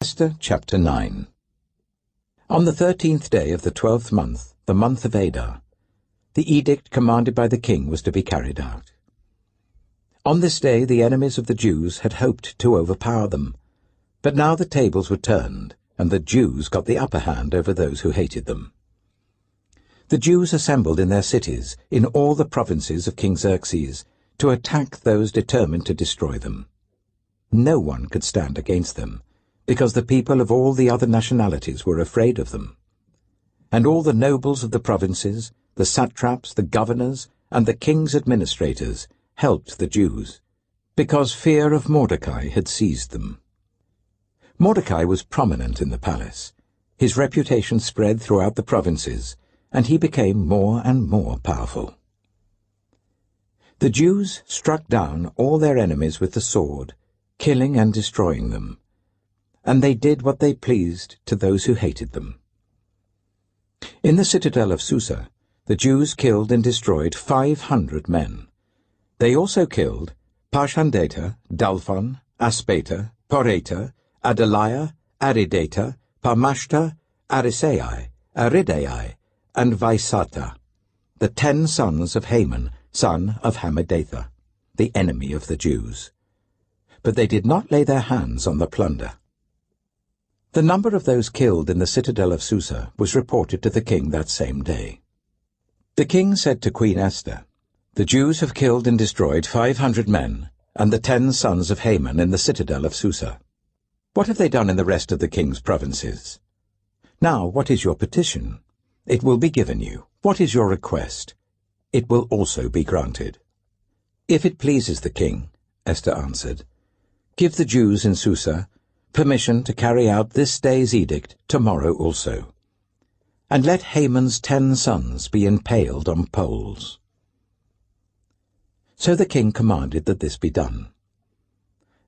Esther chapter 9. On the 13th day of the 12th month, the month of Adar, the edict commanded by the king was to be carried out. On this day the enemies of the Jews had hoped to overpower them, but now the tables were turned, and the Jews got the upper hand over those who hated them. The Jews assembled in their cities, in all the provinces of King Xerxes, to attack those determined to destroy them. No one could stand against them, because the people of all the other nationalities were afraid of them. And all the nobles of the provinces, the satraps, the governors, and the king's administrators helped the Jews, because fear of Mordecai had seized them. Mordecai was prominent in the palace. His reputation spread throughout the provinces, and he became more and more powerful. The Jews struck down all their enemies with the sword, killing and destroying them, and they did what they pleased to those who hated them. In the citadel of Susa, the Jews killed and destroyed 500 men. They also killed Parshandata, Dalphon, Aspata, Poreta, Adaliah, Aridata, Parmashta, Arisai, Aridai, and Vaisata, the 10 sons of Haman, son of Hammedatha, the enemy of the Jews. But they did not lay their hands on the plunder. The number of those killed in the citadel of Susa was reported to the king that same day. The king said to Queen Esther, "The Jews have killed and destroyed 500 men, and the 10 sons of Haman in the citadel of Susa. What have they done in the rest of the king's provinces? Now, what is your petition? It will be given you. What is your request? It will also be granted." "If it pleases the king," Esther answered, "give the Jews in Susa permission to carry out this day's edict tomorrow also. And let Haman's 10 sons be impaled on poles." So the king commanded that this be done.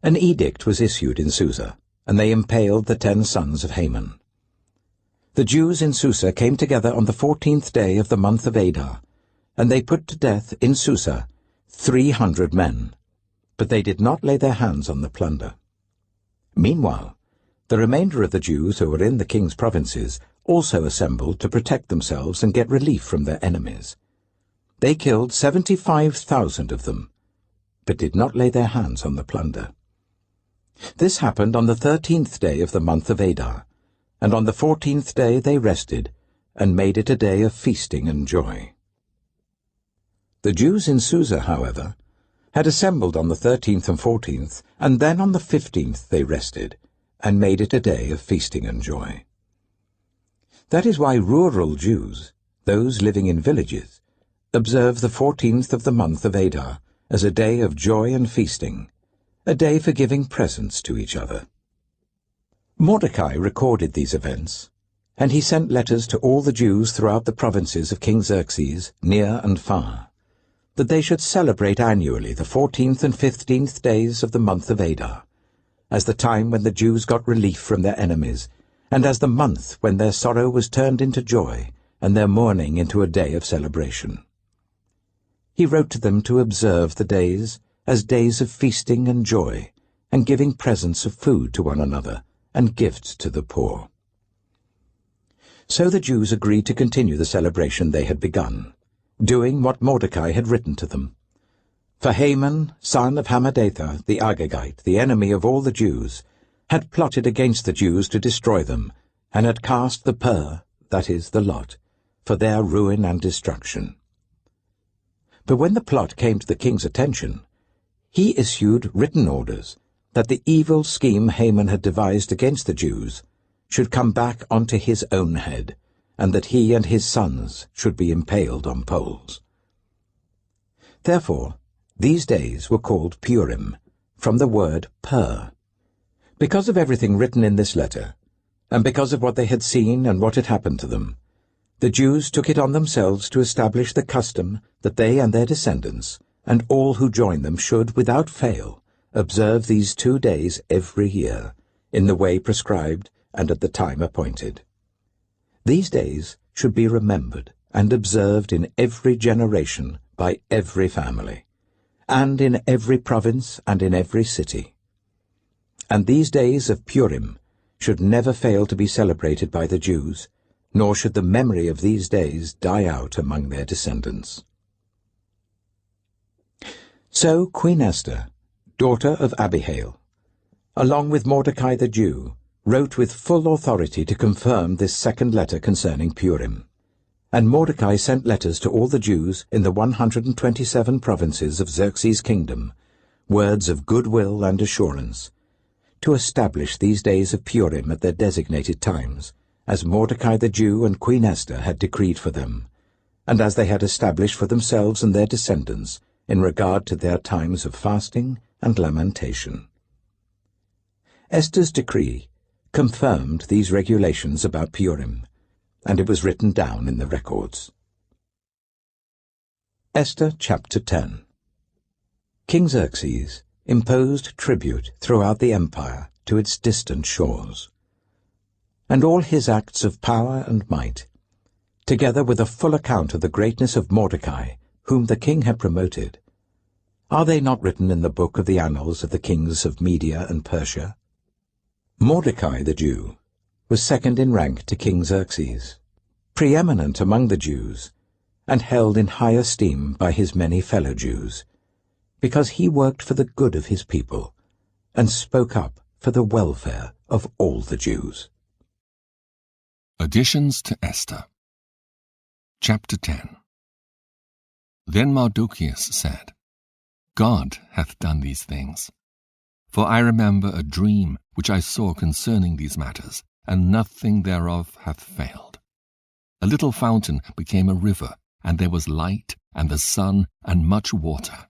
An edict was issued in Susa, and they impaled the 10 sons of Haman. The Jews in Susa came together on the 14th day of the month of Adar, and they put to death in Susa 300 men, but they did not lay their hands on the plunder. Meanwhile, the remainder of the Jews who were in the king's provinces also assembled to protect themselves and get relief from their enemies. They killed 75,000 of them, but did not lay their hands on the plunder. This happened on the 13th day of the month of Adar, and on the 14th day they rested, and made it a day of feasting and joy. The Jews in Susa, however, had assembled on the 13th and 14th, and then on the 15th they rested, and made it a day of feasting and joy. That is why rural Jews, those living in villages, observe the 14th of the month of Adar as a day of joy and feasting, a day for giving presents to each other. Mordecai recorded these events, and he sent letters to all the Jews throughout the provinces of King Xerxes, near and far, that they should celebrate annually the 14th and 15th days of the month of Adar, as the time when the Jews got relief from their enemies, and as the month when their sorrow was turned into joy, and their mourning into a day of celebration. He wrote to them to observe the days as days of feasting and joy, and giving presents of food to one another, and gifts to the poor. So the Jews agreed to continue the celebration they had begun, doing what Mordecai had written to them. For Haman, son of Hammedatha, the Agagite, the enemy of all the Jews, had plotted against the Jews to destroy them, and had cast the pur, that is, the lot, for their ruin and destruction. But when the plot came to the king's attention, he issued written orders that the evil scheme Haman had devised against the Jews should come back onto his own head, and that he and his sons should be impaled on poles. Therefore, these days were called Purim, from the word pur. Because of everything written in this letter, and because of what they had seen and what had happened to them, the Jews took it on themselves to establish the custom that they and their descendants, and all who join them, should, without fail, observe these 2 days every year, in the way prescribed and at the time appointed. These days should be remembered and observed in every generation by every family, and in every province and in every city. And these days of Purim should never fail to be celebrated by the Jews, nor should the memory of these days die out among their descendants. So Queen Esther, daughter of Abihail, along with Mordecai the Jew, wrote with full authority to confirm this second letter concerning Purim. And Mordecai sent letters to all the Jews in the 127 provinces of Xerxes' kingdom, words of goodwill and assurance, to establish these days of Purim at their designated times, as Mordecai the Jew and Queen Esther had decreed for them, and as they had established for themselves and their descendants in regard to their times of fasting and lamentation. Esther's decree confirmed these regulations about Purim, and it was written down in the records. Esther chapter 10. King Xerxes imposed tribute throughout the empire to its distant shores. And all his acts of power and might, together with a full account of the greatness of Mordecai, whom the king had promoted, are they not written in the book of the annals of the kings of Media and Persia? Mordecai the Jew was second in rank to King Xerxes, preeminent among the Jews, and held in high esteem by his many fellow Jews, because he worked for the good of his people, and spoke up for the welfare of all the Jews. Additions to Esther. Chapter 10. Then Mardochæus said, God hath done these things. For I remember a dream which I saw concerning these matters, and nothing thereof hath failed. A little fountain became a river, and there was light, and the sun, and much water.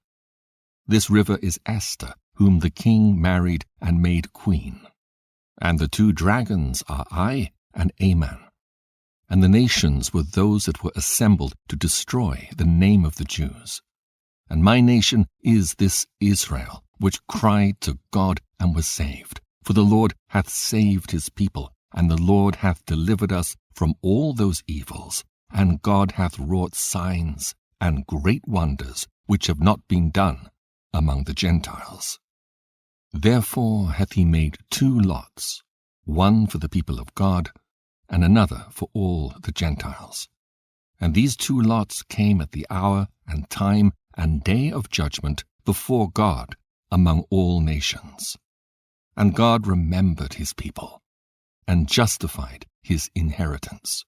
This river is Esther, whom the king married and made queen. And the 2 dragons are I and Aman. And the nations were those that were assembled to destroy the name of the Jews. And my nation is this Israel, which cried to God and was saved. For the Lord hath saved his people, and the Lord hath delivered us from all those evils. And God hath wrought signs and great wonders, which have not been done among the Gentiles. Therefore hath he made 2 lots, one for the people of God, and another for all the Gentiles. And these 2 lots came at the hour and time and day of judgment before God among all nations. And God remembered his people, and justified his inheritance.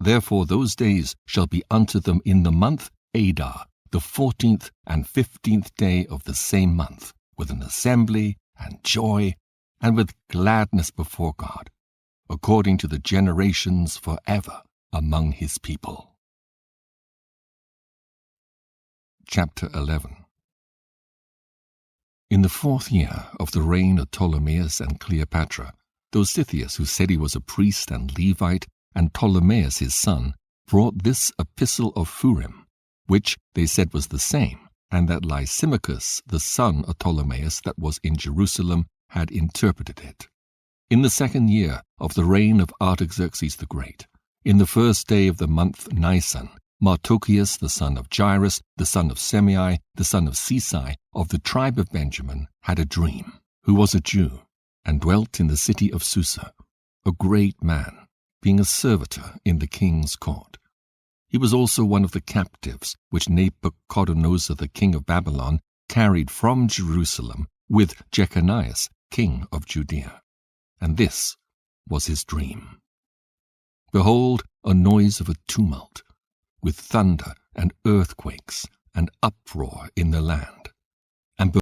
Therefore those days shall be unto them in the month Adar, the 14th and 15th day of the same month, with an assembly and joy, and with gladness before God, according to the generations forever among his people. Chapter 11. In the 4th year of the reign of Ptolemaeus and Cleopatra, Dositheus, who said he was a priest and Levite, and Ptolemaeus his son, brought this epistle of Purim, which they said was the same, and that Lysimachus, the son of Ptolemaeus that was in Jerusalem, had interpreted it. In the 2nd year of the reign of Artaxerxes the Great, in the 1st day of the month Nisan, Mardochæus the son of Jairus, the son of Semei, the son of Sesai, of the tribe of Benjamin, had a dream, who was a Jew, and dwelt in the city of Susa, a great man, being a servitor in the king's court. He was also one of the captives which Nebuchadnezzar the king of Babylon carried from Jerusalem with Jeconias, king of Judea. And this was his dream. Behold, a noise of a tumult, with thunder and earthquakes and uproar in the land. And